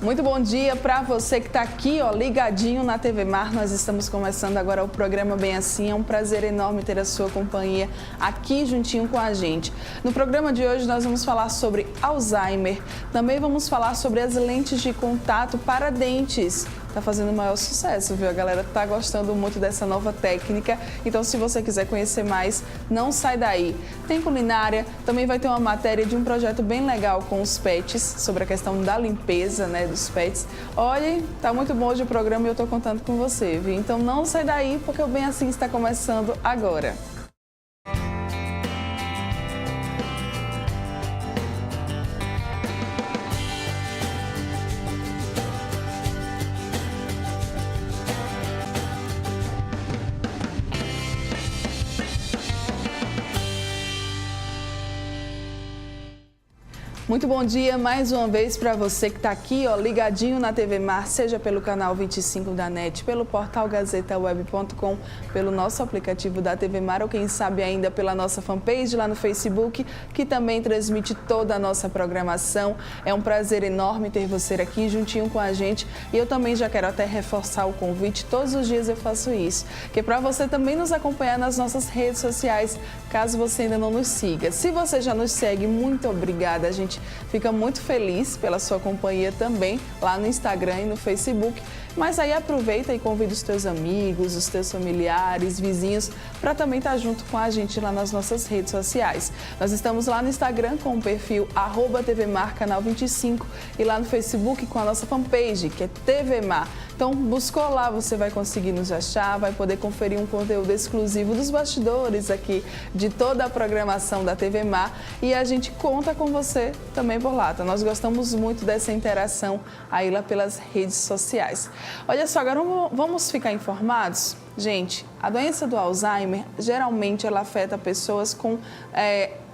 Muito bom dia para você que está aqui, ligadinho na TV Mar. Nós estamos começando agora o programa Bem Assim. É um prazer enorme ter a sua companhia aqui juntinho com a gente. No programa de hoje nós vamos falar sobre Alzheimer. Também vamos falar sobre as lentes de contato para dentes. Tá fazendo o maior sucesso, viu? A galera tá gostando muito dessa nova técnica. Então, se você quiser conhecer mais, não sai daí. Tem culinária, também vai ter uma matéria de um projeto bem legal com os pets, sobre a questão da limpeza, né, dos pets. Olha, tá muito bom hoje o programa e eu tô contando com você, viu? Então, não sai daí, porque o Bem Assim está começando agora. Muito bom dia mais uma vez para você que está aqui, ligadinho na TV Mar, seja pelo canal 25 da NET, pelo portal gazetaweb.com, pelo nosso aplicativo da TV Mar ou quem sabe ainda pela nossa fanpage lá no Facebook, que também transmite toda a nossa programação. É um prazer enorme ter você aqui juntinho com a gente e eu também já quero até reforçar o convite, todos os dias eu faço isso, que é para você também nos acompanhar nas nossas redes sociais, caso você ainda não nos siga. Se você já nos segue, muito obrigada, a gente fica muito feliz pela sua companhia também lá no Instagram e no Facebook. Mas aí aproveita e convida os teus amigos, os teus familiares, vizinhos, para também estar junto com a gente lá nas nossas redes sociais. Nós estamos lá no Instagram com o perfil @TVMar Canal 25 e lá no Facebook com a nossa fanpage, que é TV Mar. Então, buscou lá, você vai conseguir nos achar, vai poder conferir um conteúdo exclusivo dos bastidores aqui, de toda a programação da TV Mar, e a gente conta com você também por lá. Então, nós gostamos muito dessa interação aí lá pelas redes sociais. Olha só, agora vamos ficar informados? Gente, a doença do Alzheimer, geralmente ela afeta pessoas com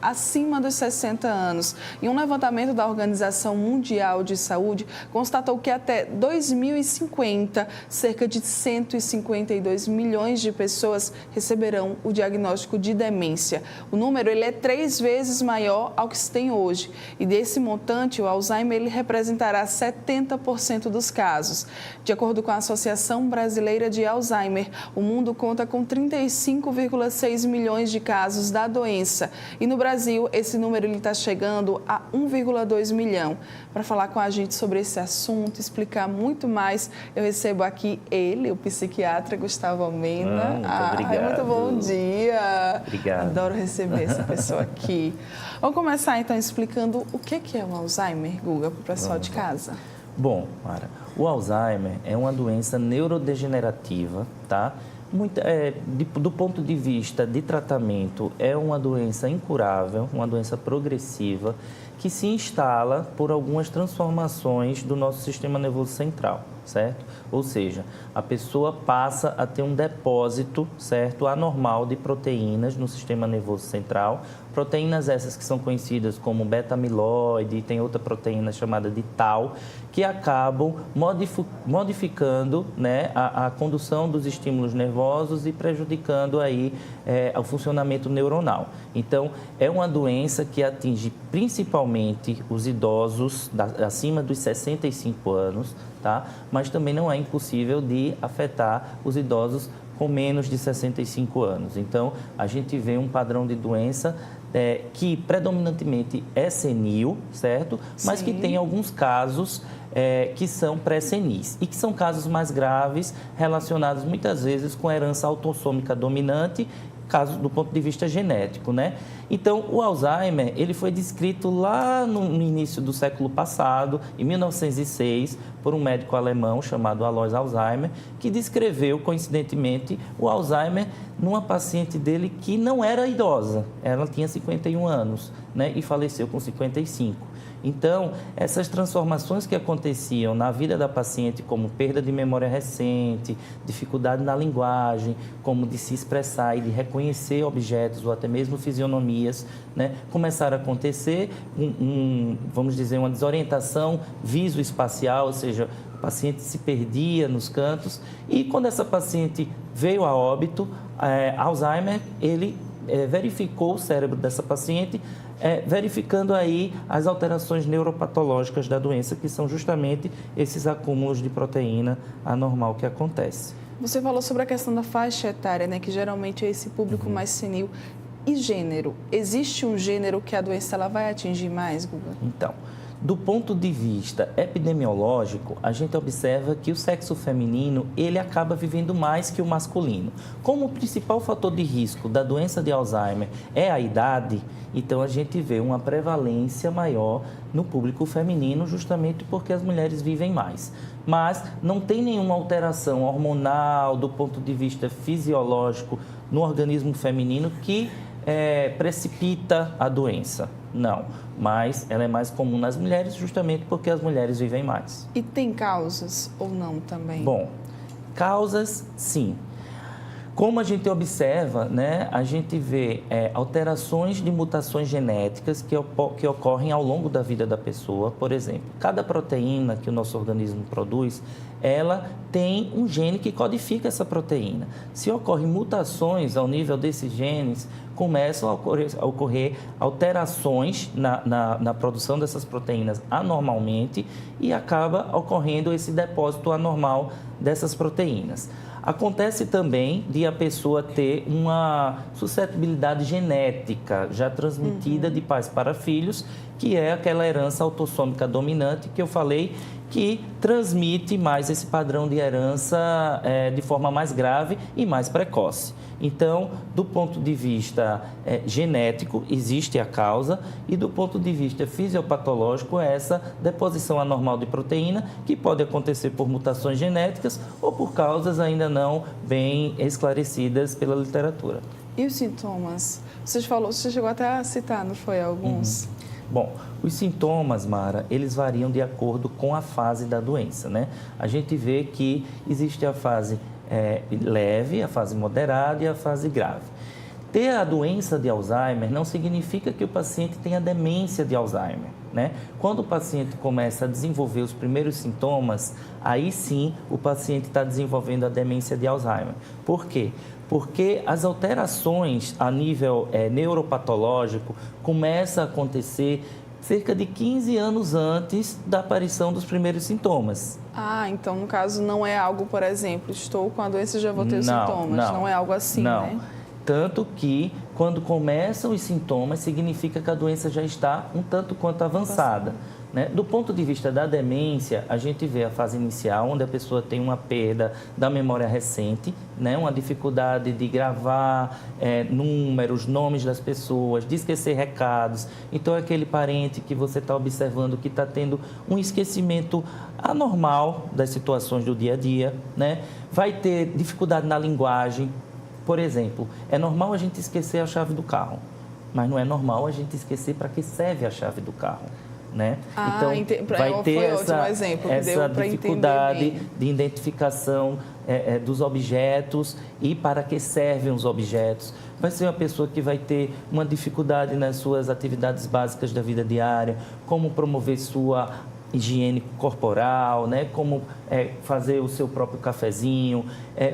acima dos 60 anos. E um levantamento da Organização Mundial de Saúde constatou que até 2050, cerca de 152 milhões de pessoas receberão o diagnóstico de demência. O número é 3 vezes maior ao que se tem hoje. E desse montante, o Alzheimer ele representará 70% dos casos. De acordo com a Associação Brasileira de Alzheimer, o mundo conta com 35,6 milhões de casos da doença. E no Brasil, esse número está chegando a 1,2 milhão. Para falar com a gente sobre esse assunto, explicar muito mais, eu recebo aqui ele, o psiquiatra Gustavo Almeida. Muito obrigado. Muito bom dia. Obrigado. Adoro receber essa pessoa aqui. Vamos começar então explicando o que é o Alzheimer, Guga, para o pessoal de casa. Bom, Mara, o Alzheimer é uma doença neurodegenerativa, tá? Do ponto de vista de tratamento, é uma doença incurável, uma doença progressiva, que se instala por algumas transformações do nosso sistema nervoso central, certo? Ou seja, a pessoa passa a ter um depósito, certo, anormal de proteínas no sistema nervoso central, proteínas essas que são conhecidas como beta-amiloide, tem outra proteína chamada de tau, que acabam modificando, né, a condução dos estímulos nervosos e prejudicando aí o funcionamento neuronal. Então, é uma doença que atinge principalmente os idosos acima dos 65 anos, tá? Mas também não é impossível de afetar os idosos com menos de 65 anos. Então, a gente vê um padrão de doença que predominantemente é senil, certo? Mas Sim. que tem alguns casos que são pré-senis e que são casos mais graves relacionados muitas vezes com herança autossômica dominante, caso do ponto de vista genético, né? Então, o Alzheimer, ele foi descrito lá no início do século passado, em 1906, por um médico alemão chamado Alois Alzheimer, que descreveu, coincidentemente, o Alzheimer numa paciente dele que não era idosa. Ela tinha 51 anos, né? E faleceu com 55. Então, essas transformações que aconteciam na vida da paciente, como perda de memória recente, dificuldade na linguagem, como de se expressar e de reconhecer objetos ou até mesmo fisionomias, né, começaram a acontecer, vamos dizer, uma desorientação visoespacial, ou seja, o paciente se perdia nos cantos. E quando essa paciente veio a óbito, Alzheimer, ele verificou o cérebro dessa paciente verificando aí as alterações neuropatológicas da doença, que são justamente esses acúmulos de proteína anormal que acontece. Você falou sobre a questão da faixa etária, né, que geralmente é esse público mais senil. E gênero? Existe um gênero que a doença ela vai atingir mais, Guga? Então, do ponto de vista epidemiológico, a gente observa que o sexo feminino, ele acaba vivendo mais que o masculino. Como o principal fator de risco da doença de Alzheimer é a idade, então a gente vê uma prevalência maior no público feminino, justamente porque as mulheres vivem mais. Mas não tem nenhuma alteração hormonal do ponto de vista fisiológico no organismo feminino que precipita a doença. Não, mas ela é mais comum nas mulheres justamente porque as mulheres vivem mais. E tem causas ou não também? Bom, causas sim. Como a gente observa, né, a gente vê alterações de mutações genéticas que ocorrem ao longo da vida da pessoa. Por exemplo, cada proteína que o nosso organismo produz, ela tem um gene que codifica essa proteína. Se ocorrem mutações ao nível desses genes, começam a ocorrer alterações na produção dessas proteínas anormalmente e acaba ocorrendo esse depósito anormal dessas proteínas. Acontece também de a pessoa ter uma suscetibilidade genética já transmitida de pais para filhos, que é aquela herança autossômica dominante que eu falei, que transmite mais esse padrão de herança de forma mais grave e mais precoce. Então, do ponto de vista genético, existe a causa, e do ponto de vista fisiopatológico, é essa deposição anormal de proteína, que pode acontecer por mutações genéticas ou por causas ainda não bem esclarecidas pela literatura. E os sintomas? Você chegou até a citar, não foi, alguns? Bom, os sintomas, Mara, eles variam de acordo com a fase da doença, né? A gente vê que existe a fase leve, a fase moderada e a fase grave. Ter a doença de Alzheimer não significa que o paciente tenha demência de Alzheimer, né? Quando o paciente começa a desenvolver os primeiros sintomas, aí sim o paciente está desenvolvendo a demência de Alzheimer. Por quê? Porque as alterações a nível neuropatológico começam a acontecer cerca de 15 anos antes da aparição dos primeiros sintomas. Ah, então no caso não é algo, por exemplo, estou com a doença e já vou ter os sintomas. Não é algo assim, né? Tanto que quando começam os sintomas, significa que a doença já está um tanto quanto avançada. Né? Do ponto de vista da demência, a gente vê a fase inicial, onde a pessoa tem uma perda da memória recente, né? Uma dificuldade de gravar números, nomes das pessoas, de esquecer recados. Então, é aquele parente que você está observando que está tendo um esquecimento anormal das situações do dia a dia, né? Vai ter dificuldade na linguagem. Por exemplo, é normal a gente esquecer a chave do carro, mas não é normal a gente esquecer para que serve a chave do carro. Né? Então, vai ter essa dificuldade de identificação dos objetos e para que servem os objetos. Vai ser uma pessoa que vai ter uma dificuldade nas suas atividades básicas da vida diária, como promover sua higiene corporal, né? Como fazer o seu próprio cafezinho,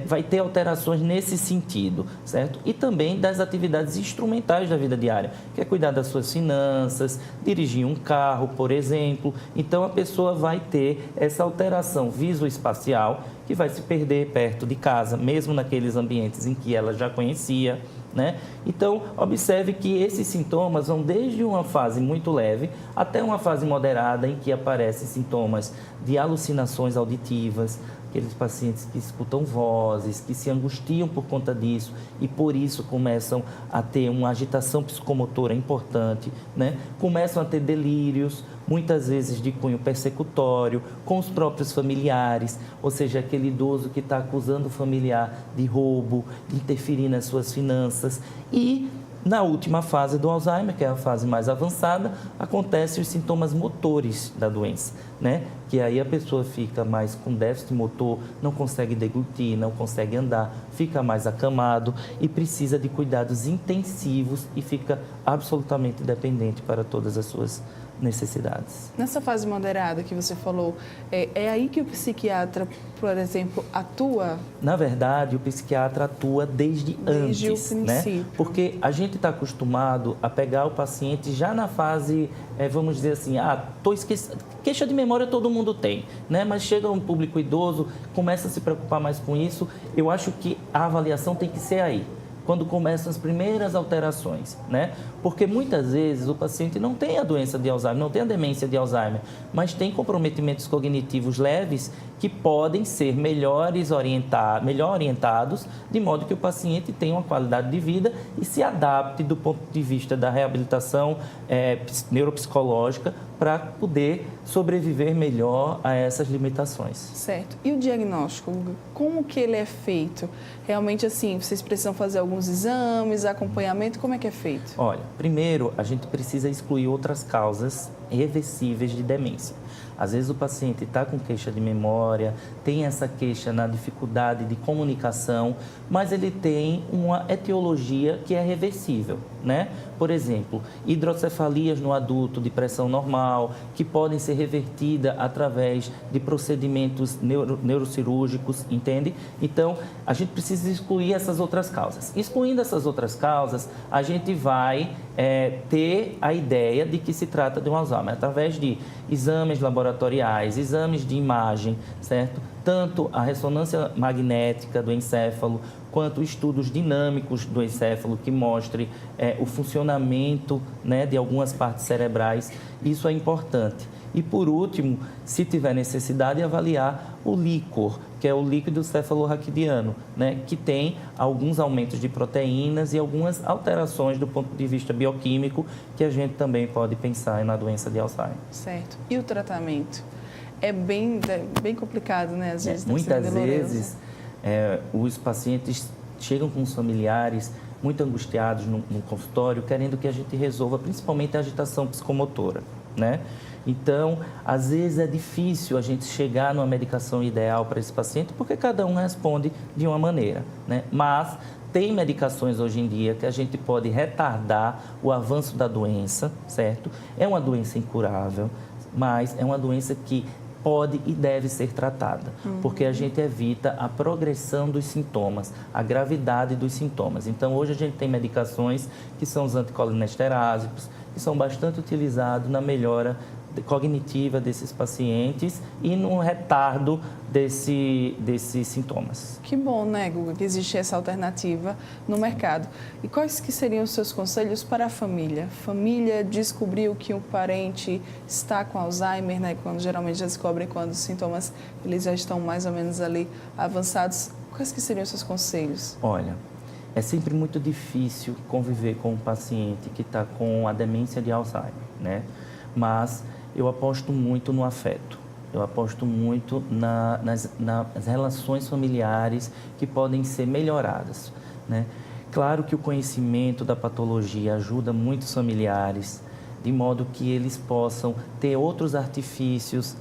vai ter alterações nesse sentido, certo? E também das atividades instrumentais da vida diária, que é cuidar das suas finanças, dirigir um carro, por exemplo. Então, a pessoa vai ter essa alteração visoespacial que vai se perder perto de casa, mesmo naqueles ambientes em que ela já conhecia, né? Então, observe que esses sintomas vão desde uma fase muito leve até uma fase moderada em que aparecem sintomas de alucinações auditivas, aqueles pacientes que escutam vozes, que se angustiam por conta disso e por isso começam a ter uma agitação psicomotora importante, né? Começam a ter delírios, muitas vezes de cunho persecutório, com os próprios familiares, ou seja, aquele idoso que está acusando o familiar de roubo, de interferir nas suas finanças. E na última fase do Alzheimer, que é a fase mais avançada, acontecem os sintomas motores da doença, né? Que aí a pessoa fica mais com déficit motor, não consegue deglutir, não consegue andar, fica mais acamado e precisa de cuidados intensivos e fica absolutamente dependente para todas as suas necessidades. Nessa fase moderada que você falou, é aí que o psiquiatra, por exemplo, atua? Na verdade, o psiquiatra atua desde antes, o princípio. Né? Porque a gente está acostumado a pegar o paciente já na fase, vamos dizer assim, tô esquecendo. Queixa de memória todo mundo tem, né? Mas chega um público idoso, começa a se preocupar mais com isso. Eu acho que a avaliação tem que ser aí, quando começam as primeiras alterações, né? Porque muitas vezes o paciente não tem a doença de Alzheimer, não tem a demência de Alzheimer, mas tem comprometimentos cognitivos leves que podem ser melhor orientados, de modo que o paciente tenha uma qualidade de vida e se adapte do ponto de vista da reabilitação neuropsicológica para poder sobreviver melhor a essas limitações. Certo. E o diagnóstico, como que ele é feito? Realmente, assim, vocês precisam fazer alguns exames, acompanhamento, como é que é feito? Olha, primeiro, a gente precisa excluir outras causas reversíveis de demência. Às vezes o paciente está com queixa de memória, tem essa queixa na dificuldade de comunicação, mas ele tem uma etiologia que é reversível, né? Por exemplo, hidrocefalias no adulto de pressão normal, que podem ser revertidas através de procedimentos neurocirúrgicos, entende? Então, a gente precisa excluir essas outras causas. Excluindo essas outras causas, a gente vai ter a ideia de que se trata de um Alzheimer, através de exames laboratoriais, exames de imagem, certo? Tanto a ressonância magnética do encéfalo, quanto estudos dinâmicos do encéfalo que mostre o funcionamento, né, de algumas partes cerebrais. Isso é importante. E, por último, se tiver necessidade, avaliar o líquor, que é o líquido cefalorraquidiano, né, que tem alguns aumentos de proteínas e algumas alterações do ponto de vista bioquímico que a gente também pode pensar na doença de Alzheimer. Certo. E o tratamento? É bem complicado, né? Às vezes muitas vezes, os pacientes chegam com os familiares muito angustiados no consultório, querendo que a gente resolva principalmente a agitação psicomotora, né? Então, às vezes é difícil a gente chegar numa medicação ideal para esse paciente, porque cada um responde de uma maneira, né? Mas tem medicações hoje em dia que a gente pode retardar o avanço da doença, certo? É uma doença incurável, mas é uma doença que pode e deve ser tratada, porque a gente evita a progressão dos sintomas, a gravidade dos sintomas. Então, hoje a gente tem medicações que são os anticolinesteráticos, que são bastante utilizados na melhora cognitiva desses pacientes e no retardo desses sintomas. Que bom, né, Guga, que existe essa alternativa no mercado. E quais que seriam os seus conselhos para a família? Família descobriu que um parente está com Alzheimer, né, quando geralmente já descobrem quando os sintomas eles já estão mais ou menos ali avançados. Quais que seriam os seus conselhos? Olha, é sempre muito difícil conviver com um paciente que está com a demência de Alzheimer, né? Mas eu aposto muito no afeto, eu aposto muito nas relações familiares que podem ser melhoradas, né? Claro que o conhecimento da patologia ajuda muitos familiares, de modo que eles possam ter outros artifícios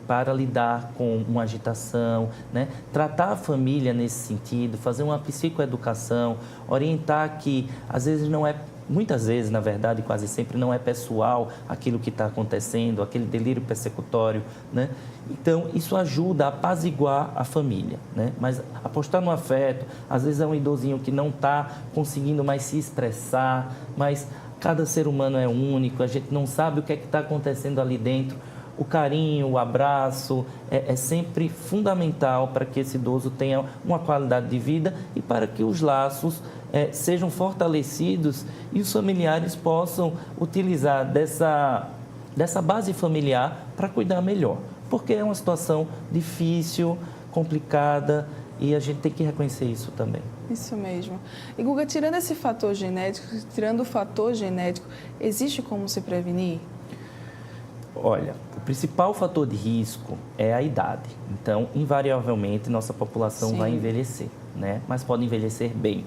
para lidar com uma agitação, né? Tratar a família nesse sentido, fazer uma psicoeducação, orientar que às vezes não é, muitas vezes, na verdade, quase sempre não é pessoal aquilo que está acontecendo, aquele delírio persecutório, né? Então, isso ajuda a apaziguar a família, né? Mas apostar no afeto, às vezes é um idosinho que não está conseguindo mais se expressar, mas cada ser humano é único, a gente não sabe o que é que está acontecendo ali dentro. O carinho, o abraço é sempre fundamental para que esse idoso tenha uma qualidade de vida e para que os laços sejam fortalecidos e os familiares possam utilizar dessa base familiar para cuidar melhor. Porque é uma situação difícil, complicada e a gente tem que reconhecer isso também. Isso mesmo. E, Guga, tirando esse fator genético, tirando o fator genético, existe como se prevenir? Olha, o principal fator de risco é a idade. Então, invariavelmente, nossa população vai envelhecer, né? Mas pode envelhecer bem.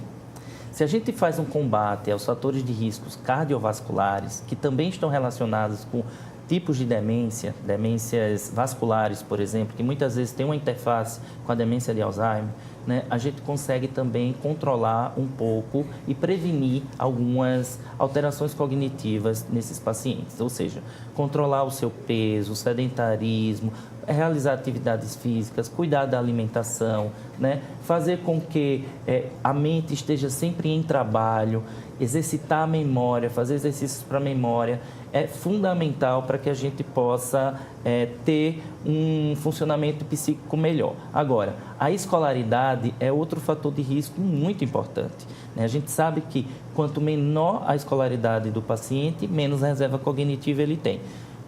Se a gente faz um combate aos fatores de riscos cardiovasculares, que também estão relacionados com tipos de demência, demências vasculares, por exemplo, que muitas vezes tem uma interface com a demência de Alzheimer, né, a gente consegue também controlar um pouco e prevenir algumas alterações cognitivas nesses pacientes, ou seja, controlar o seu peso, o sedentarismo, realizar atividades físicas, cuidar da alimentação, né, fazer com que a mente esteja sempre em trabalho, exercitar a memória, fazer exercícios para a memória, é fundamental para que a gente possa ter um funcionamento psíquico melhor. Agora, a escolaridade é outro fator de risco muito importante, né? A gente sabe que quanto menor a escolaridade do paciente, menos reserva cognitiva ele tem.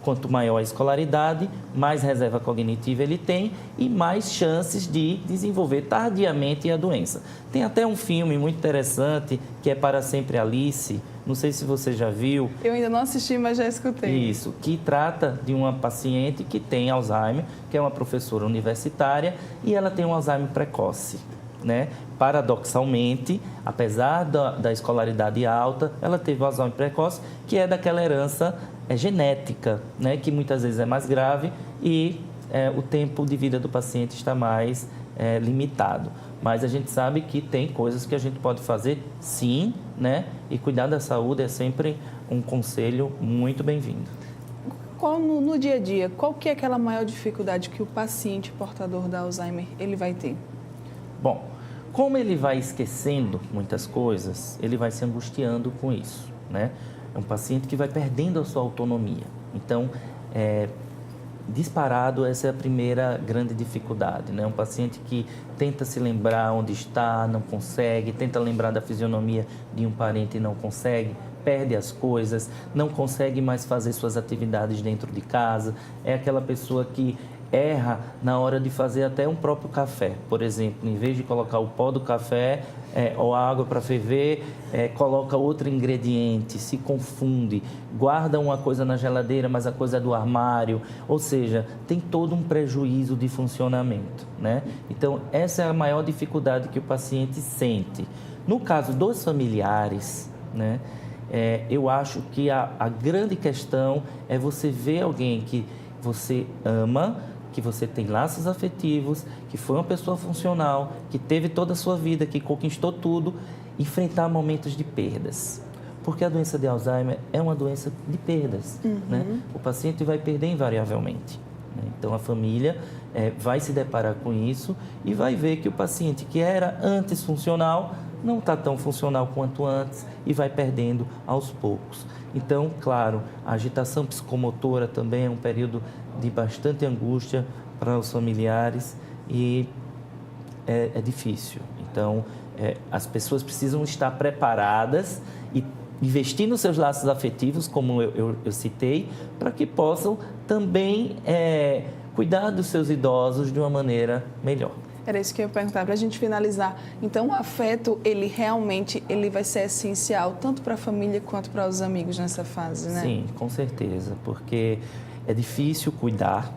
Quanto maior a escolaridade, mais reserva cognitiva ele tem e mais chances de desenvolver tardiamente a doença. Tem até um filme muito interessante que é Para Sempre Alice, não sei se você já viu. Eu ainda não assisti, mas já escutei. Isso, que trata de uma paciente que tem Alzheimer, que é uma professora universitária e ela tem um Alzheimer precoce, né? Paradoxalmente, apesar da escolaridade alta, ela teve o Alzheimer precoce, que é daquela herança genética, né? Que muitas vezes é mais grave e o tempo de vida do paciente está mais limitado. Mas a gente sabe que tem coisas que a gente pode fazer sim, né? E cuidar da saúde é sempre um conselho muito bem-vindo. No dia a dia, qual que é aquela maior dificuldade que o paciente portador da Alzheimer ele vai ter? Bom, como ele vai esquecendo muitas coisas, ele vai se angustiando com isso, né? É um paciente que vai perdendo a sua autonomia. Então, disparado, essa é a primeira grande dificuldade, né? Um paciente que tenta se lembrar onde está, não consegue, tenta lembrar da fisionomia de um parente e não consegue, perde as coisas, não consegue mais fazer suas atividades dentro de casa, é aquela pessoa que erra na hora de fazer até um próprio café. Por exemplo, em vez de colocar o pó do café ou a água para ferver, coloca outro ingrediente, se confunde, guarda uma coisa na geladeira, mas a coisa é do armário, ou seja, tem todo um prejuízo de funcionamento, né? Então, essa é a maior dificuldade que o paciente sente. No caso dos familiares, né, eu acho que a grande questão é você ver alguém que você ama, que você tem laços afetivos, que foi uma pessoa funcional, que teve toda a sua vida, que conquistou tudo, enfrentar momentos de perdas. Porque a doença de Alzheimer é uma doença de perdas, né? O paciente vai perder invariavelmente, né? Então, a família vai se deparar com isso e vai ver que o paciente que era antes funcional não está tão funcional quanto antes e vai perdendo aos poucos. Então, claro, a agitação psicomotora também é um período de bastante angústia para os familiares e é difícil. Então, as pessoas precisam estar preparadas e investir nos seus laços afetivos, como eu citei, para que possam também cuidar dos seus idosos de uma maneira melhor. Era isso que eu ia perguntar para a gente finalizar. Então, o afeto, ele realmente vai ser essencial, tanto para a família quanto para os amigos nessa fase, né? Sim, com certeza, porque é difícil cuidar,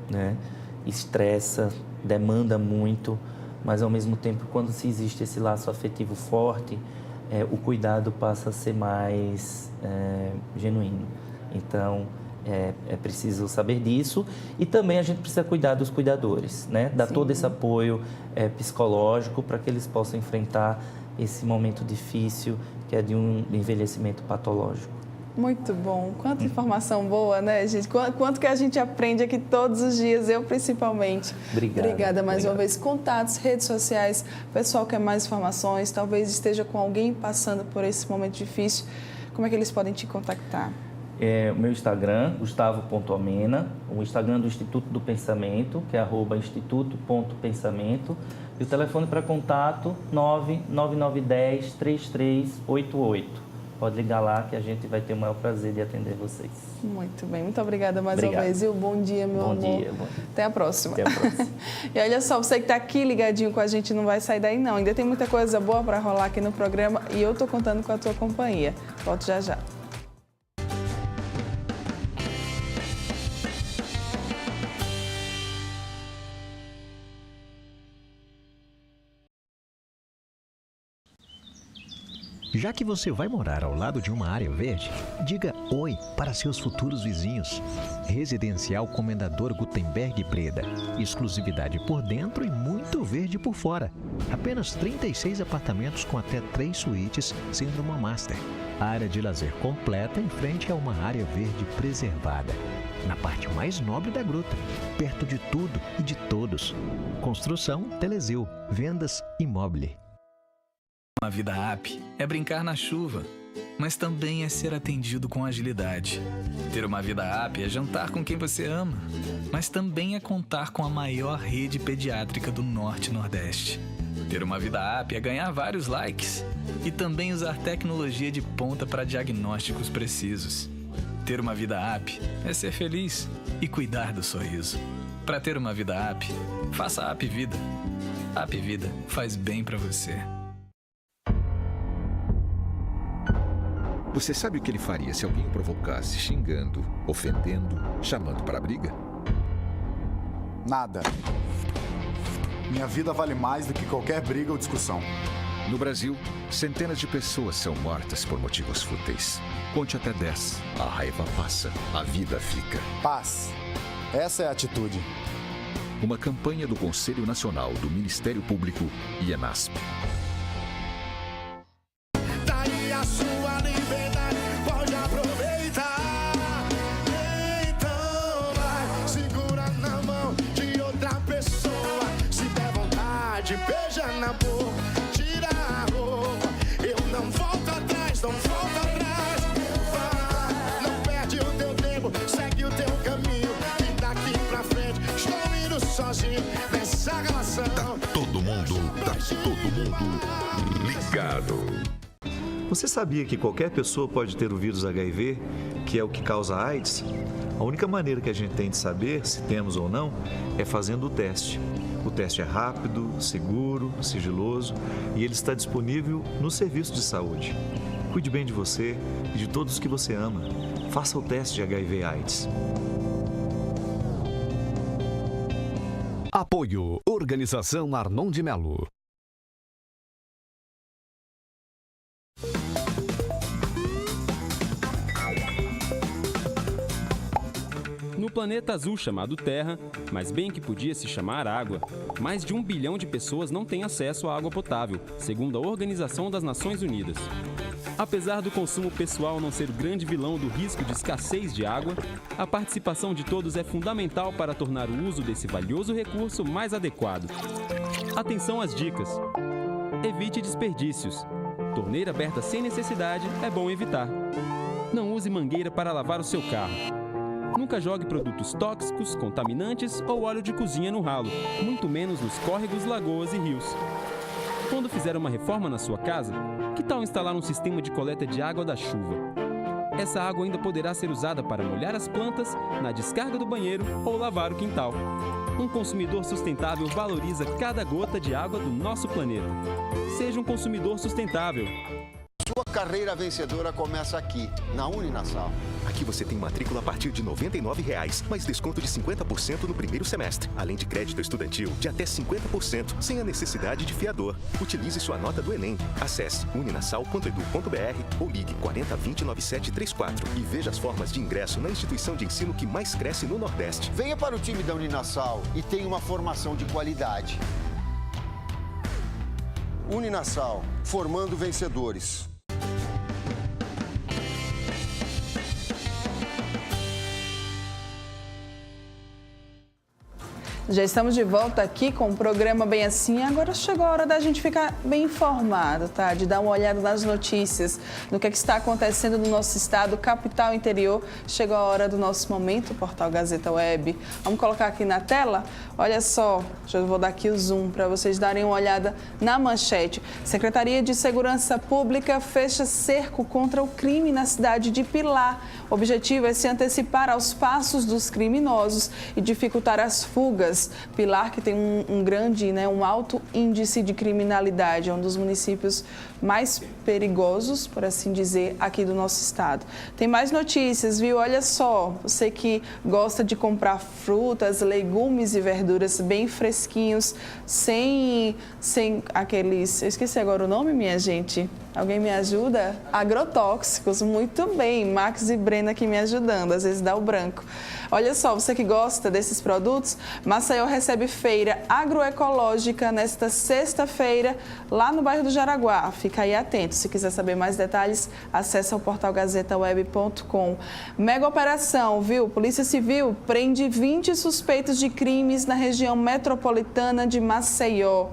né? Estressa, demanda muito, mas ao mesmo tempo, quando se existe esse laço afetivo forte, o cuidado passa a ser mais genuíno. Então, é preciso saber disso e também a gente precisa cuidar dos cuidadores, né? Dar todo esse apoio psicológico para que eles possam enfrentar esse momento difícil que é de um envelhecimento patológico. Muito bom. Quanta informação boa, né, gente? Quanto que a gente aprende aqui todos os dias, eu principalmente. Obrigada mais uma vez. Contatos, redes sociais, pessoal quer mais informações, talvez esteja com alguém passando por esse momento difícil. Como é que eles podem te contactar? O meu Instagram, gustavo.amena, o Instagram do Instituto do Pensamento, que é @instituto.pensamento, e o telefone para contato 99910-3388. Pode ligar lá que a gente vai ter o maior prazer de atender vocês. Muito bem, muito obrigada mais uma vez. E bom dia, meu amor. Bom dia. Até a próxima. Até a próxima. E olha só, você que está aqui ligadinho com a gente não vai sair daí não. Ainda tem muita coisa boa para rolar aqui no programa e eu estou contando com a tua companhia. Volto já já. Já que você vai morar ao lado de uma área verde, diga oi para seus futuros vizinhos. Residencial Comendador Gutenberg Breda. Exclusividade por dentro e muito verde por fora. Apenas 36 apartamentos com até 3 suítes, sendo uma master. Área de lazer completa em frente a uma área verde preservada. Na parte mais nobre da gruta, perto de tudo e de todos. Construção Telezil. Vendas Imóvel. Uma vida app é brincar na chuva, mas também é ser atendido com agilidade. Ter uma vida app é jantar com quem você ama, mas também é contar com a maior rede pediátrica do Norte e Nordeste. Ter uma vida app é ganhar vários likes e também usar tecnologia de ponta para diagnósticos precisos. Ter uma vida app é ser feliz e cuidar do sorriso. Para ter uma vida app, faça a App Vida. A App Vida faz bem para você. Você sabe o que ele faria se alguém o provocasse xingando, ofendendo, chamando para a briga? Nada. Minha vida vale mais do que qualquer briga ou discussão. No Brasil, centenas de pessoas são mortas por motivos fúteis. Conte até 10. A raiva passa, a vida fica. Paz. Essa é a atitude. Uma campanha do Conselho Nacional do Ministério Público e ENASP. Daí a sua liberdade, pode aproveitar. Então vai, segura na mão de outra pessoa. Se der vontade, beija na boca, tira a roupa. Eu não volto atrás, não volto atrás. Vai, não perde o teu tempo, segue o teu caminho. E daqui pra frente, estou indo sozinho nessa relação. Tá todo mundo ligado. Você sabia que qualquer pessoa pode ter o vírus HIV, que é o que causa AIDS? A única maneira que a gente tem de saber se temos ou não é fazendo o teste. O teste é rápido, seguro, sigiloso e ele está disponível no serviço de saúde. Cuide bem de você e de todos que você ama. Faça o teste de HIV/AIDS. Apoio Organização Arnon de Melo. No planeta azul chamado Terra, mas bem que podia se chamar água, mais de 1 bilhão de pessoas não têm acesso à água potável, segundo a Organização das Nações Unidas. Apesar do consumo pessoal não ser o grande vilão do risco de escassez de água, a participação de todos é fundamental para tornar o uso desse valioso recurso mais adequado. Atenção às dicas. Evite desperdícios. Torneira aberta sem necessidade é bom evitar. Não use mangueira para lavar o seu carro. Nunca jogue produtos tóxicos, contaminantes ou óleo de cozinha no ralo, muito menos nos córregos, lagoas e rios. Quando fizer uma reforma na sua casa, que tal instalar um sistema de coleta de água da chuva? Essa água ainda poderá ser usada para molhar as plantas, na descarga do banheiro ou lavar o quintal. Um consumidor sustentável valoriza cada gota de água do nosso planeta. Seja um consumidor sustentável. Sua carreira vencedora começa aqui, na Uninassal. Aqui você tem matrícula a partir de R$ 99,00, mais desconto de 50% no primeiro semestre, além de crédito estudantil de até 50%, sem a necessidade de fiador. Utilize sua nota do Enem. Acesse uninassal.edu.br ou ligue 4020-9734 e veja as formas de ingresso na instituição de ensino que mais cresce no Nordeste. Venha para o time da Uninassal e tenha uma formação de qualidade. Uninassal, formando vencedores. Já estamos de volta aqui com o programa Bem Assim. Agora chegou a hora da gente ficar bem informado, tá? De dar uma olhada nas notícias, no que está acontecendo no nosso estado, capital, interior. Chegou a hora do nosso momento, Portal Gazeta Web. Vamos colocar aqui na tela? Olha só, eu vou dar aqui o zoom para vocês darem uma olhada na manchete. Secretaria de Segurança Pública fecha cerco contra o crime na cidade de Pilar. O objetivo é se antecipar aos passos dos criminosos e dificultar as fugas. Pilar, que tem um alto índice de criminalidade, é um dos municípios mais perigosos, por assim dizer, aqui do nosso estado. Tem mais notícias, viu? Olha só, você que gosta de comprar frutas, legumes e verduras bem fresquinhos, sem aqueles... Eu esqueci agora o nome, minha gente. Alguém me ajuda? Agrotóxicos, muito bem. Max e Brena aqui me ajudando, às vezes dá o branco. Olha só, você que gosta desses produtos, Maceió recebe feira agroecológica nesta sexta-feira, lá no bairro do Jaraguá. Fica aí atento. Se quiser saber mais detalhes, acesse o portal gazetaweb.com. Mega operação, viu? Polícia Civil prende 20 suspeitos de crimes na região metropolitana de Maceió.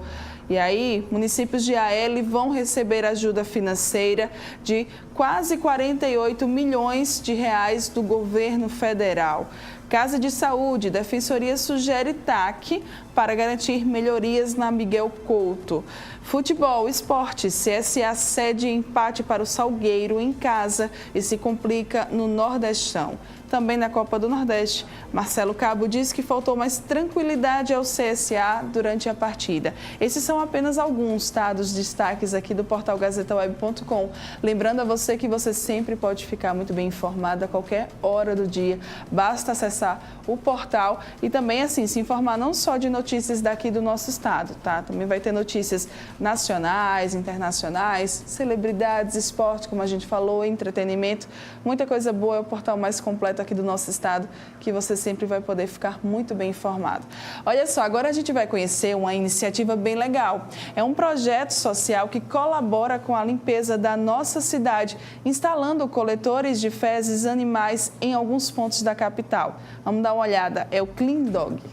E aí, municípios de AL vão receber ajuda financeira de quase 48 milhões de reais do governo federal. Casa de Saúde, Defensoria sugere TAC para garantir melhorias na Miguel Couto. Futebol, esporte, CSA cede empate para o Salgueiro em casa e se complica no Nordestão. Também na Copa do Nordeste, Marcelo Cabo diz que faltou mais tranquilidade ao CSA durante a partida. Esses são apenas alguns, tá, dos destaques aqui do portal gazetaweb.com. Lembrando a você que você sempre pode ficar muito bem informado a qualquer hora do dia. Basta acessar o portal e também, assim, se informar não só de notícias daqui do nosso estado, tá? Também vai ter notícias nacionais, internacionais, celebridades, esporte, como a gente falou, entretenimento. Muita coisa boa, é o portal mais completo aqui do nosso estado, que você sempre vai poder ficar muito bem informado. Olha só, agora a gente vai conhecer uma iniciativa bem legal. É um projeto social que colabora com a limpeza da nossa cidade, instalando coletores de fezes animais em alguns pontos da capital. Vamos dar uma olhada, é o Clean Dog.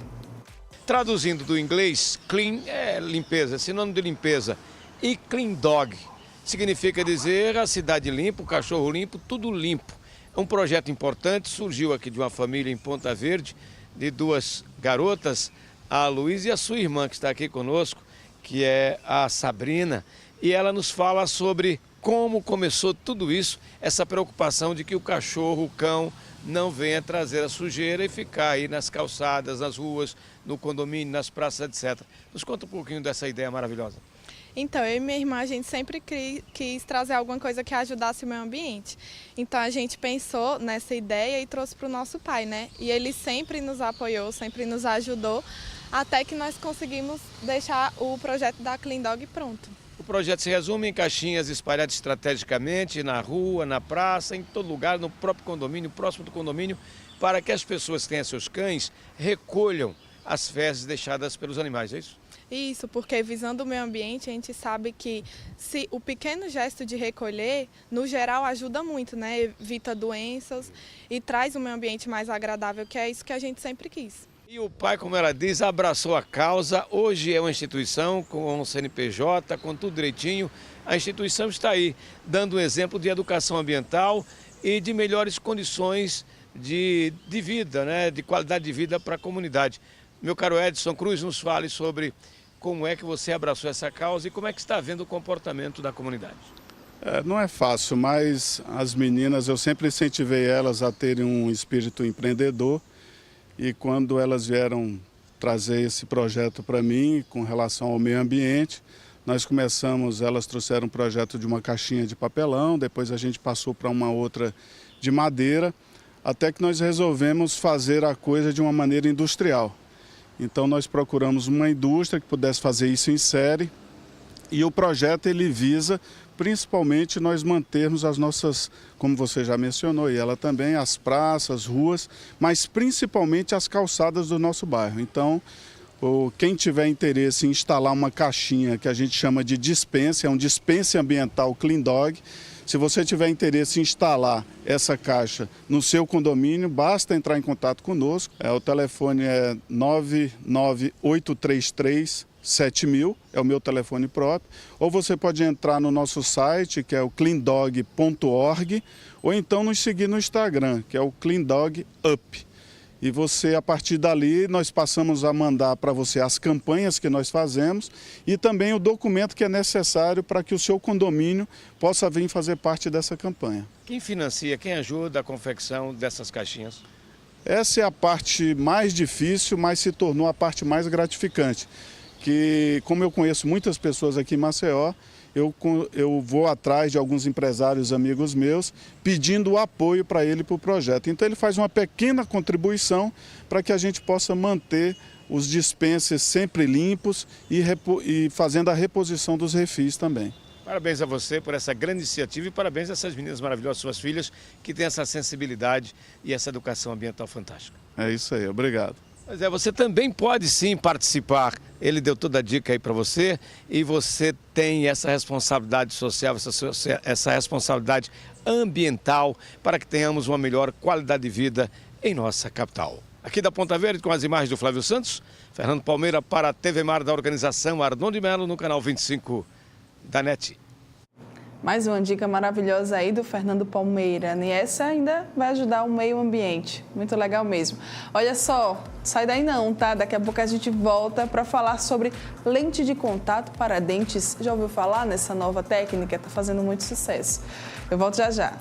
Traduzindo do inglês, clean é limpeza, sinônimo de limpeza, e Clean Dog significa dizer a cidade limpa, o cachorro limpo, tudo limpo. É um projeto importante, surgiu aqui de uma família em Ponta Verde, de duas garotas, a Luísa e a sua irmã, que está aqui conosco, que é a Sabrina, e ela nos fala sobre como começou tudo isso, essa preocupação de que o cachorro, o cão, não venha trazer a sujeira e ficar aí nas calçadas, nas ruas, no condomínio, nas praças, etc. Nos conta um pouquinho dessa ideia maravilhosa. Então, eu e minha irmã, a gente sempre quis trazer alguma coisa que ajudasse o meio ambiente. Então, a gente pensou nessa ideia e trouxe para o nosso pai, né? E ele sempre nos apoiou, sempre nos ajudou, até que nós conseguimos deixar o projeto da Clean Dog pronto. O projeto se resume em caixinhas espalhadas estrategicamente na rua, na praça, em todo lugar, no próprio condomínio, próximo do condomínio, para que as pessoas que tenham seus cães recolham as fezes deixadas pelos animais, é isso? Isso, porque visando o meio ambiente, a gente sabe que se o pequeno gesto de recolher, no geral, ajuda muito, né? Evita doenças e traz um meio ambiente mais agradável, que é isso que a gente sempre quis. E o pai, como ela diz, abraçou a causa. Hoje é uma instituição com um CNPJ, com tudo direitinho. A instituição está aí, dando um exemplo de educação ambiental e de melhores condições de vida, né? De qualidade de vida para a comunidade. Meu caro Edson Cruz, nos fale sobre como é que você abraçou essa causa e como é que está vendo o comportamento da comunidade. Não é fácil, mas as meninas, eu sempre incentivei elas a terem um espírito empreendedor e quando elas vieram trazer esse projeto para mim com relação ao meio ambiente, elas trouxeram um projeto de uma caixinha de papelão, depois a gente passou para uma outra de madeira, até que nós resolvemos fazer a coisa de uma maneira industrial. Então nós procuramos uma indústria que pudesse fazer isso em série e o projeto ele visa principalmente nós mantermos as nossas, como você já mencionou, e ela também, as praças, ruas, mas principalmente as calçadas do nosso bairro. Então, quem tiver interesse em instalar uma caixinha que a gente chama de dispensa, é um dispensa ambiental Clean Dog. Se você tiver interesse em instalar essa caixa no seu condomínio, basta entrar em contato conosco. O telefone é 99833 7000, é o meu telefone próprio. Ou você pode entrar no nosso site, que é o cleandog.org, ou então nos seguir no Instagram, que é o Clean Dog Up. E você, a partir dali, nós passamos a mandar para você as campanhas que nós fazemos e também o documento que é necessário para que o seu condomínio possa vir fazer parte dessa campanha. Quem financia, quem ajuda a confecção dessas caixinhas? Essa é a parte mais difícil, mas se tornou a parte mais gratificante. Que, como eu conheço muitas pessoas aqui em Maceió, eu vou atrás de alguns empresários amigos meus pedindo o apoio para ele para o projeto. Então ele faz uma pequena contribuição para que a gente possa manter os dispensers sempre limpos e fazendo a reposição dos refis também. Parabéns a você por essa grande iniciativa e parabéns a essas meninas maravilhosas, suas filhas, que têm essa sensibilidade e essa educação ambiental fantástica. É isso aí, obrigado. Mas você também pode sim participar. Ele deu toda a dica aí para você e você tem essa responsabilidade social, essa responsabilidade ambiental para que tenhamos uma melhor qualidade de vida em nossa capital. Aqui da Ponta Verde, com as imagens do Flávio Santos, Fernando Palmeira para a TV Mar da organização Arnon de Mello no canal 25 da NET. Mais uma dica maravilhosa aí do Fernando Palmeira. E essa ainda vai ajudar o meio ambiente. Muito legal mesmo. Olha só, sai daí não, tá? Daqui a pouco a gente volta para falar sobre lente de contato para dentes. Já ouviu falar nessa nova técnica? Tá fazendo muito sucesso. Eu volto já já.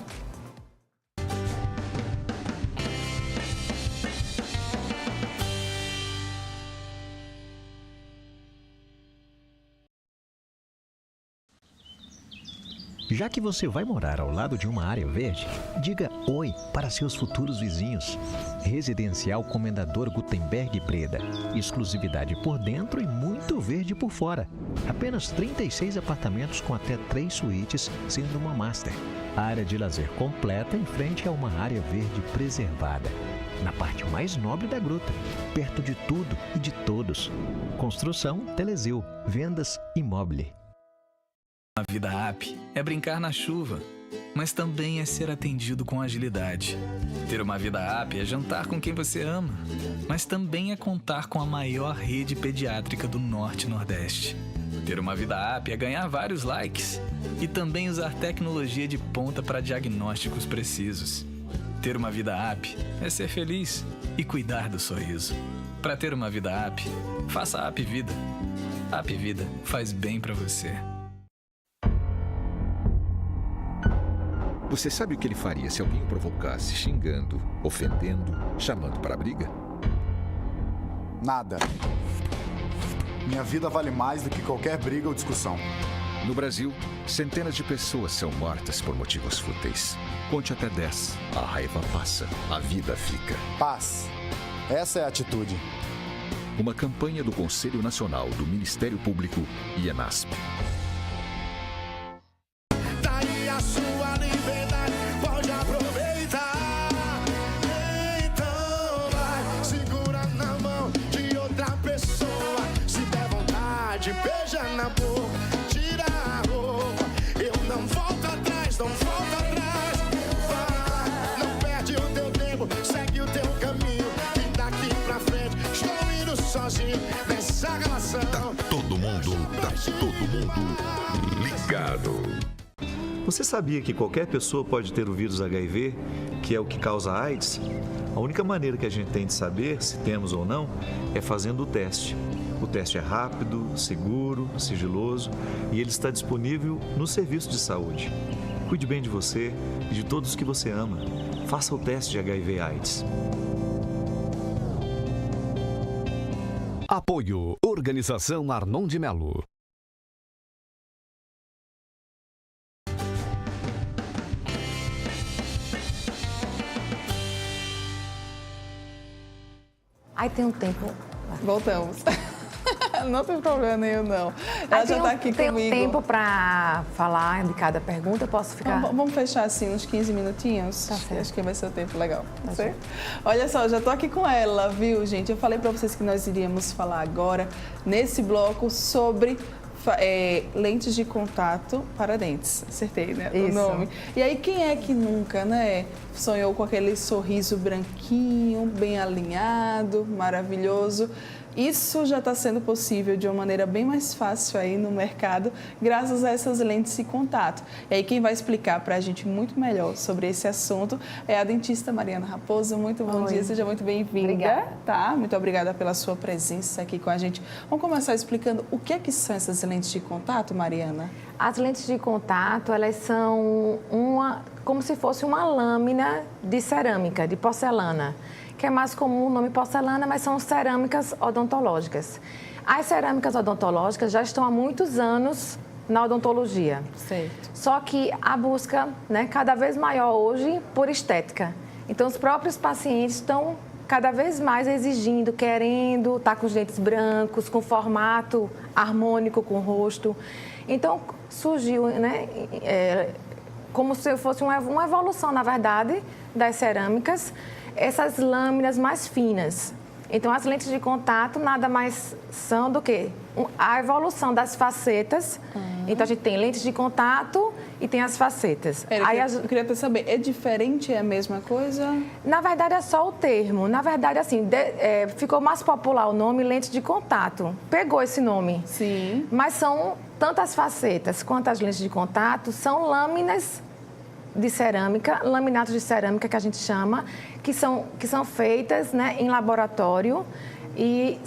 Já que você vai morar ao lado de uma área verde, diga oi para seus futuros vizinhos. Residencial Comendador Gutenberg Breda. Exclusividade por dentro e muito verde por fora. Apenas 36 apartamentos com até 3 suítes, sendo uma master. Área de lazer completa em frente a uma área verde preservada. Na parte mais nobre da gruta, perto de tudo e de todos. Construção Telezeu. Vendas Imóvel. Uma vida app é brincar na chuva, mas também é ser atendido com agilidade. Ter uma vida app é jantar com quem você ama, mas também é contar com a maior rede pediátrica do Norte e Nordeste. Ter uma vida app é ganhar vários likes e também usar tecnologia de ponta para diagnósticos precisos. Ter uma vida app é ser feliz e cuidar do sorriso. Para ter uma vida app, faça a App Vida. A App Vida faz bem para você. Você sabe o que ele faria se alguém o provocasse xingando, ofendendo, chamando para a briga? Nada. Minha vida vale mais do que qualquer briga ou discussão. No Brasil, centenas de pessoas são mortas por motivos fúteis. Conte até 10. A raiva passa, a vida fica. Paz. Essa é a atitude. Uma campanha do Conselho Nacional do Ministério Público e ENASP. Daí a sua liberdade, pode aproveitar. Então vai, segura na mão de outra pessoa. Se der vontade, beija na boca, tira a roupa. Eu não volto atrás, não volto atrás. Vai, não perde o teu tempo, segue o teu caminho. E daqui pra frente, estou indo sozinho nessa relação. Tá todo mundo ligado. Você sabia que qualquer pessoa pode ter o vírus HIV, que é o que causa AIDS? A única maneira que a gente tem de saber se temos ou não é fazendo o teste. O teste é rápido, seguro, sigiloso e ele está disponível no serviço de saúde. Cuide bem de você e de todos que você ama. Faça o teste de HIV/AIDS. Apoio Organização Arnon de Mello. Ai, tem um tempo. Voltamos. Não tem problema nenhum, não. Ela já está aqui comigo. Tem um tempo para falar de cada pergunta, eu posso ficar... Vamos fechar assim uns 15 minutinhos? Tá certo. Acho que vai ser o tempo legal. Tá certo? Olha só, já estou aqui com ela, viu, gente? Eu falei para vocês que nós iríamos falar agora, nesse bloco, sobre lentes de contato para dentes. Acertei, né? O nome. E aí, quem é que nunca, né? Sonhou com aquele sorriso branquinho, bem alinhado, maravilhoso. Isso já está sendo possível de uma maneira bem mais fácil aí no mercado, graças a essas lentes de contato. E aí quem vai explicar para a gente muito melhor sobre esse assunto é a dentista Mariana Raposo. Muito bom dia, seja muito bem-vinda. Obrigada. Tá? Muito obrigada pela sua presença aqui com a gente. Vamos começar explicando o que é que são essas lentes de contato, Mariana? As lentes de contato, elas são como se fosse uma lâmina de cerâmica, de porcelana, que é mais comum o nome porcelana, mas são cerâmicas odontológicas. As cerâmicas odontológicas já estão há muitos anos na odontologia. Certo. Só que a busca, né, cada vez maior hoje por estética. Então, os próprios pacientes estão cada vez mais exigindo, querendo estar com os dentes brancos, com formato harmônico com o rosto. Então, surgiu, né, como se fosse uma evolução, na verdade, das cerâmicas, essas lâminas mais finas. Então, as lentes de contato nada mais são do que a evolução das facetas. Então, a gente tem lentes de contato e tem as facetas. Eu queria até saber, é diferente, é a mesma coisa? Na verdade, é só o termo. Na verdade, assim, ficou mais popular o nome lente de contato. Pegou esse nome. Sim. Mas são tanto as facetas quanto as lentes de contato, são lâminas de cerâmica, laminatos de cerâmica que a gente chama, que são feitas, né, em laboratório e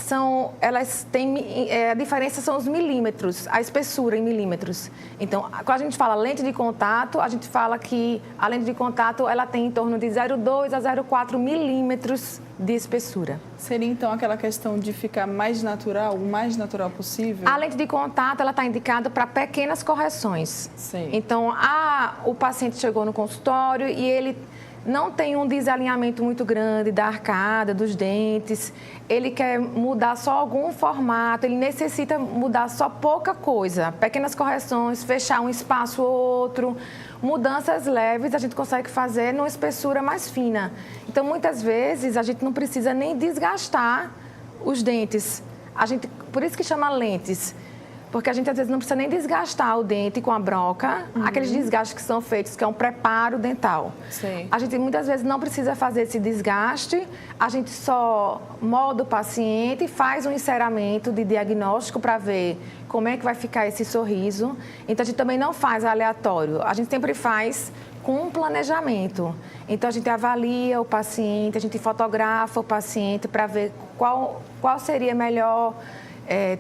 elas têm, a diferença são os milímetros, a espessura em milímetros. Então, quando a gente fala lente de contato, a gente fala que a lente de contato ela tem em torno de 0,2 a 0,4 milímetros de espessura. Seria então aquela questão de ficar mais natural, o mais natural possível? A lente de contato ela está indicada para pequenas correções. Sim. Então, o paciente chegou no consultório e ele não tem um desalinhamento muito grande da arcada, dos dentes, ele quer mudar só algum formato, ele necessita mudar só pouca coisa, pequenas correções, fechar um espaço ou outro, mudanças leves a gente consegue fazer numa espessura mais fina. Então, muitas vezes, a gente não precisa nem desgastar os dentes, por isso que chama lentes. Porque a gente, às vezes, não precisa nem desgastar o dente com a broca, aqueles desgastes que são feitos, que é um preparo dental. Sim. A gente, muitas vezes, não precisa fazer esse desgaste, a gente só molda o paciente, faz um enceramento de diagnóstico para ver como é que vai ficar esse sorriso. Então, a gente também não faz aleatório, a gente sempre faz com um planejamento. Então, a gente avalia o paciente, a gente fotografa o paciente para ver qual seria melhor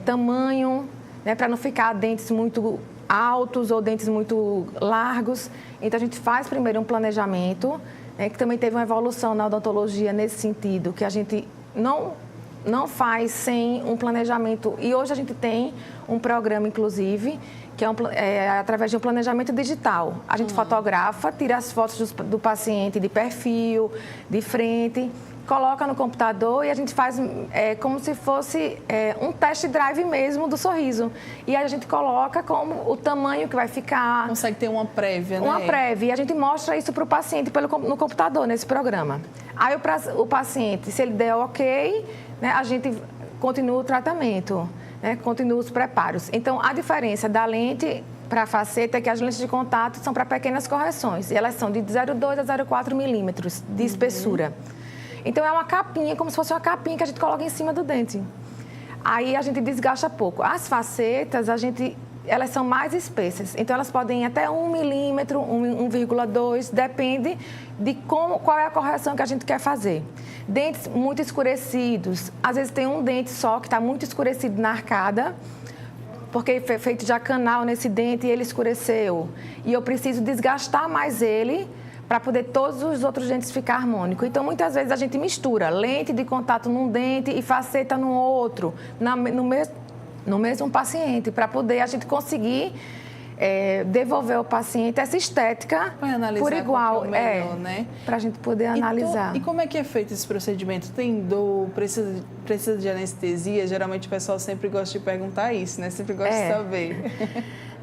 tamanho, né, para não ficar dentes muito altos ou dentes muito largos. Então, a gente faz primeiro um planejamento, que também teve uma evolução na odontologia nesse sentido, que a gente não faz sem um planejamento. E hoje a gente tem um programa, inclusive, que é através de um planejamento digital. A gente fotografa, tira as fotos do paciente de perfil, de frente, coloca no computador e a gente faz como se fosse um test drive mesmo do sorriso. E aí a gente coloca como o tamanho que vai ficar. Consegue ter uma prévia, né? Uma prévia. E a gente mostra isso para o paciente no computador, nesse programa. Aí o paciente, se ele der ok, né, a gente continua o tratamento, né, continua os preparos. Então, a diferença da lente para a faceta é que as lentes de contato são para pequenas correções. E elas são de 0,2 a 0,4 milímetros de espessura. Então, é uma capinha, como se fosse uma capinha que a gente coloca em cima do dente. Aí, a gente desgasta pouco. As facetas, elas são mais espessas. Então, elas podem ir até 1 milímetro, 1,2, depende de qual é a correção que a gente quer fazer. Dentes muito escurecidos. Às vezes, tem um dente só que está muito escurecido na arcada, porque foi feito já canal nesse dente e ele escureceu. E eu preciso desgastar mais ele para poder todos os outros dentes ficar harmônicos. Então, muitas vezes, a gente mistura lente de contato num dente e faceta no outro, no mesmo paciente, para poder a gente conseguir devolver ao paciente essa estética por igual. Né? Para a gente poder analisar. E como é que é feito esse procedimento? Tem dor? Precisa de anestesia? Geralmente, o pessoal sempre gosta de perguntar isso, né? Sempre gosta de saber.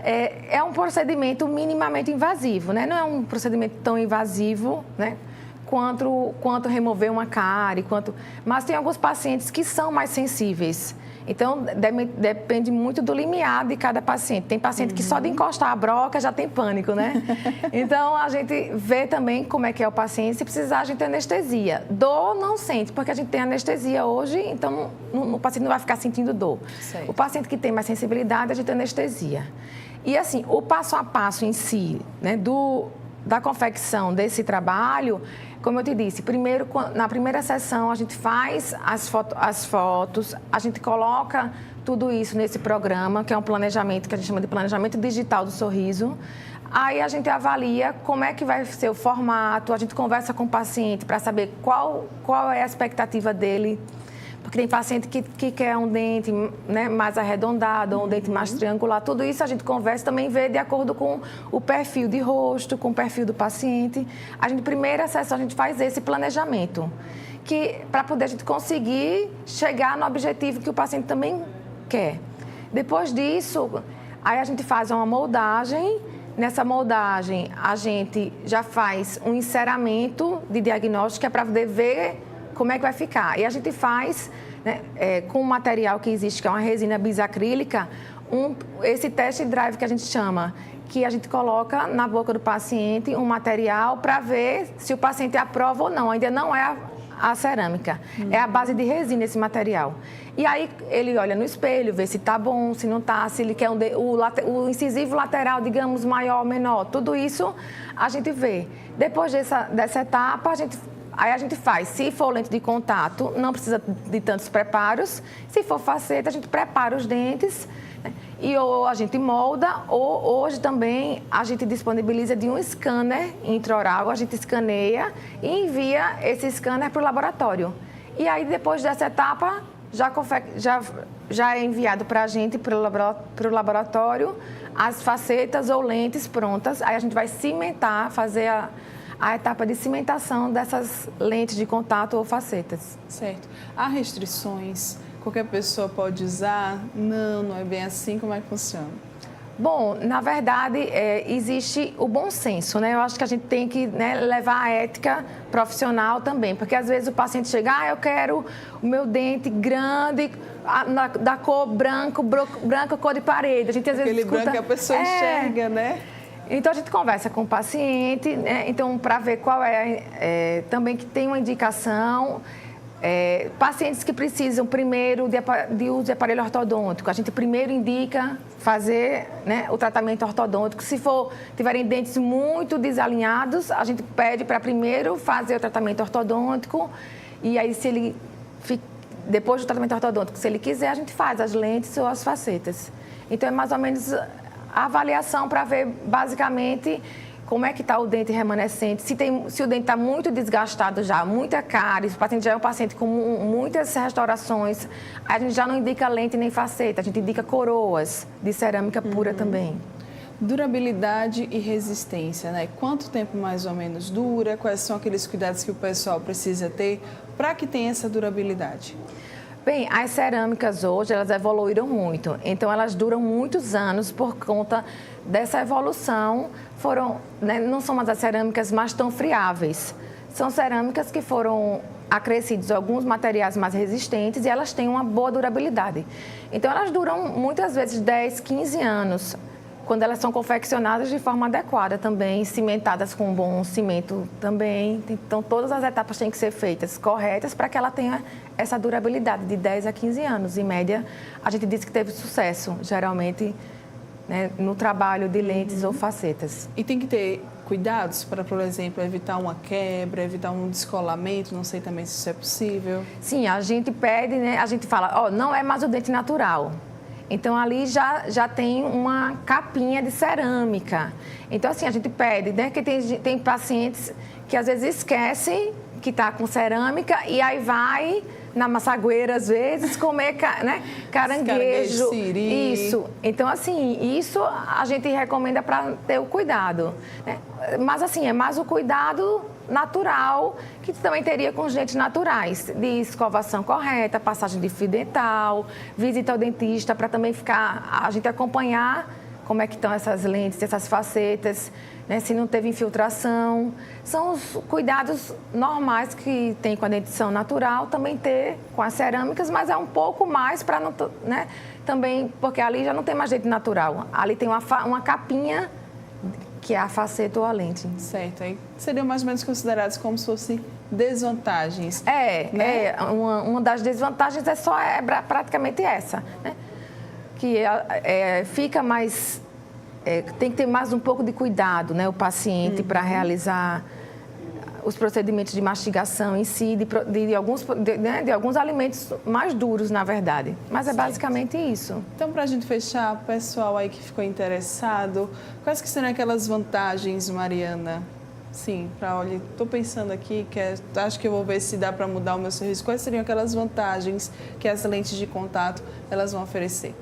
É um procedimento minimamente invasivo, né? Não é um procedimento tão invasivo, né, quanto remover uma cárie, mas tem alguns pacientes que são mais sensíveis. Então, depende muito do limiar de cada paciente. Tem paciente que só de encostar a broca já tem pânico, né? Então, a gente vê também como é que é o paciente. Se precisar, a gente tem anestesia. Dor não sente, porque a gente tem anestesia hoje, então o paciente não vai ficar sentindo dor. Certo. O paciente que tem mais sensibilidade, a gente tem anestesia. E, assim, o passo a passo em si, né, da confecção desse trabalho, como eu te disse, primeiro, na primeira sessão, a gente faz as fotos, a gente coloca tudo isso nesse programa, que é um planejamento que a gente chama de planejamento digital do sorriso. Aí a gente avalia como é que vai ser o formato, a gente conversa com o paciente para saber qual é a expectativa dele. Porque tem paciente que quer um dente, né, mais arredondado, ou um dente mais triangular. Tudo isso a gente conversa também, vê de acordo com o perfil de rosto, com o perfil do paciente. Primeira sessão, a gente faz esse planejamento, para poder a gente conseguir chegar no objetivo que o paciente também quer. Depois disso, aí a gente faz uma moldagem. Nessa moldagem, a gente já faz um enceramento de diagnóstico, que é para poder ver como é que vai ficar. E a gente faz, né, com um material que existe, que é uma resina bisacrílica, esse test drive que a gente chama, que a gente coloca na boca do paciente um material para ver se o paciente aprova ou não. Ainda não é a cerâmica, é a base de resina esse material. E aí ele olha no espelho, vê se está bom, se não está, se ele quer o incisivo lateral, digamos, maior ou menor. Tudo isso a gente vê. Depois dessa etapa, aí a gente faz. Se for lente de contato, não precisa de tantos preparos. Se for faceta, a gente prepara os dentes, né? E ou a gente molda, ou hoje também a gente disponibiliza de um scanner intraoral, a gente escaneia e envia esse scanner para o laboratório. E aí, depois dessa etapa, já é enviado para a gente, para o laboratório, as facetas ou lentes prontas. Aí a gente vai cimentar, fazer a etapa de cimentação dessas lentes de contato ou facetas. Certo. Há restrições? Qualquer pessoa pode usar? Não é bem assim. Como é que funciona? Bom, na verdade, existe o bom senso, né? Eu acho que a gente tem que, né, levar a ética profissional também, porque às vezes o paciente chega, eu quero o meu dente grande, da cor branca, cor de parede. A gente às vezes Aquele escuta, branco que a pessoa enxerga, né? Então, a gente conversa com o paciente, né? Então, para ver qual também que tem uma indicação. Pacientes que precisam primeiro de uso de aparelho ortodôntico, a gente primeiro indica fazer, né, o tratamento ortodôntico. Se tiverem dentes muito desalinhados, a gente pede para primeiro fazer o tratamento ortodôntico e aí depois do tratamento ortodôntico, se ele quiser, a gente faz as lentes ou as facetas. Então é mais ou menos a avaliação para ver basicamente como é que está o dente remanescente, se o dente está muito desgastado já, muita cárie, se o paciente já é um paciente com muitas restaurações, a gente já não indica lente nem faceta, a gente indica coroas de cerâmica pura também. Durabilidade e resistência, né? Quanto tempo mais ou menos dura? Quais são aqueles cuidados que o pessoal precisa ter para que tenha essa durabilidade? Bem, as cerâmicas hoje, elas evoluíram muito, então elas duram muitos anos por conta dessa evolução. Não são mais as cerâmicas mais tão friáveis, são cerâmicas que foram acrescidos alguns materiais mais resistentes e elas têm uma boa durabilidade. Então, elas duram muitas vezes 10, 15 anos, quando elas são confeccionadas de forma adequada também, cimentadas com um bom cimento também. Então, todas as etapas têm que ser feitas corretas para que ela tenha essa durabilidade de 10 a 15 anos. Em média, a gente diz que teve sucesso, geralmente, né, no trabalho de lentes ou facetas. E tem que ter cuidados para, por exemplo, evitar uma quebra, evitar um descolamento, não sei também se isso é possível. Sim, a gente pede, né, a gente fala, não é mais o dente natural. Então, ali já tem uma capinha de cerâmica. Então, assim, a gente pede, né, que tem pacientes que às vezes esquecem que está com cerâmica e aí vai na massagueira, às vezes, comer, né, caranguejo. Siri. Isso. Então, assim, isso a gente recomenda para ter o cuidado, né? Mas, assim, é mais o cuidado natural, que também teria com os dentes naturais, de escovação correta, passagem de fio dental, visita ao dentista, para também a gente acompanhar como é que estão essas lentes, essas facetas, né, se não teve infiltração. São os cuidados normais que tem com a dentição natural, também ter com as cerâmicas, mas é um pouco mais para não, né, também, porque ali já não tem mais dente natural. Ali tem uma capinha que é a faceta ou a lente. Certo. Aí seriam mais ou menos considerados como se fossem desvantagens. Uma das desvantagens é praticamente essa, né? Que fica mais... tem que ter mais um pouco de cuidado, né, o paciente, para realizar os procedimentos de mastigação em si, de alguns alimentos mais duros, na verdade. Mas é basicamente isso. Então, para a gente fechar, o pessoal aí que ficou interessado, quais que seriam aquelas vantagens, Mariana? Sim, olha, estou pensando aqui, acho que eu vou ver se dá para mudar o meu sorriso. Quais seriam aquelas vantagens que as lentes de contato elas vão oferecer?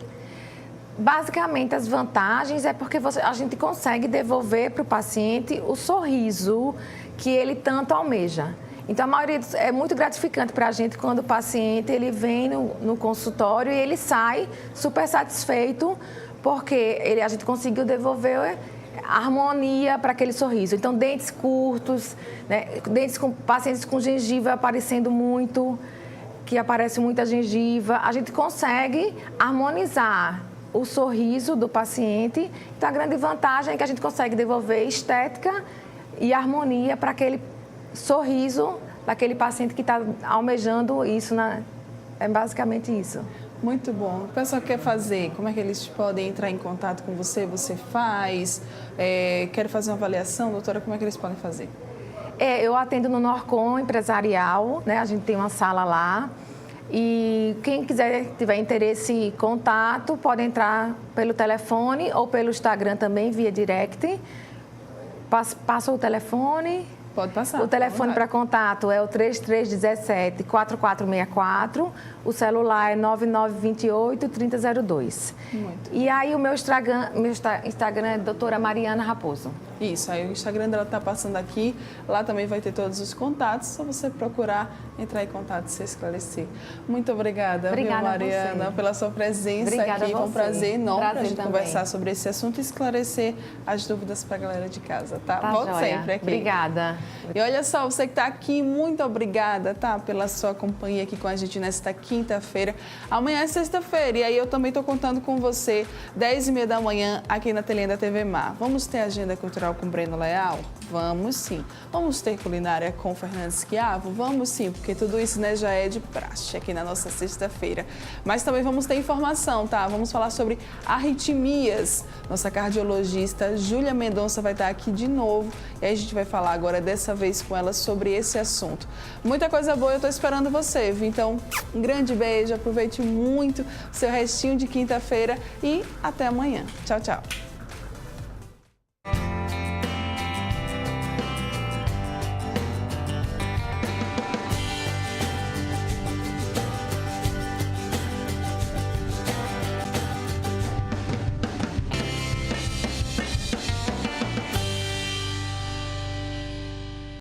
Basicamente, as vantagens é porque a gente consegue devolver para o paciente o sorriso que ele tanto almeja. Então, a maioria é muito gratificante para a gente quando o paciente ele vem no consultório e ele sai super satisfeito porque a gente conseguiu devolver a harmonia para aquele sorriso. Então, dentes curtos, né? Pacientes com gengiva aparecendo muito, que aparece muita gengiva, a gente consegue harmonizar o sorriso do paciente. Então, a grande vantagem é que a gente consegue devolver estética e harmonia para aquele sorriso daquele paciente que está almejando isso, é basicamente isso. Muito bom. O pessoal quer fazer, como é que eles podem entrar em contato com você? Você faz? Quer fazer uma avaliação, doutora? Como é que eles podem fazer? Eu atendo no Norcom Empresarial, né? A gente tem uma sala lá. E quem tiver interesse em contato, pode entrar pelo telefone ou pelo Instagram também, via direct. Passa o telefone. Pode passar. O telefone para contato é o 3317-4464. O celular é 9928-3002. Muito. E aí o meu Instagram é doutora Mariana Raposo. Isso, aí o Instagram dela está passando aqui. Lá também vai ter todos os contatos. Só você procurar, entrar em contato e se esclarecer. Muito obrigada, Mariana, pela sua presença obrigada aqui. Foi um prazer enorme para a gente conversar sobre esse assunto e esclarecer as dúvidas para a galera de casa, tá? Volte sempre aqui. Obrigada. E olha só, você que está aqui, muito obrigada, tá? Pela sua companhia aqui com a gente nesta quinta-feira. Amanhã é sexta-feira e aí eu também estou contando com você, 10h30 da manhã, aqui na telinha da TV Mar. Vamos ter agenda cultural com Breno Leal? Vamos sim. Vamos ter culinária com Fernando Schiavo? Vamos sim, porque tudo isso, né, já é de praxe aqui na nossa sexta-feira. Mas também vamos ter informação, tá? Vamos falar sobre arritmias. Nossa cardiologista Júlia Mendonça vai estar aqui de novo e aí a gente vai falar agora dessa vez com ela sobre esse assunto. Muita coisa boa, eu estou esperando você, viu? Então, um grande beijo, aproveite muito o seu restinho de quinta-feira e até amanhã. Tchau, tchau.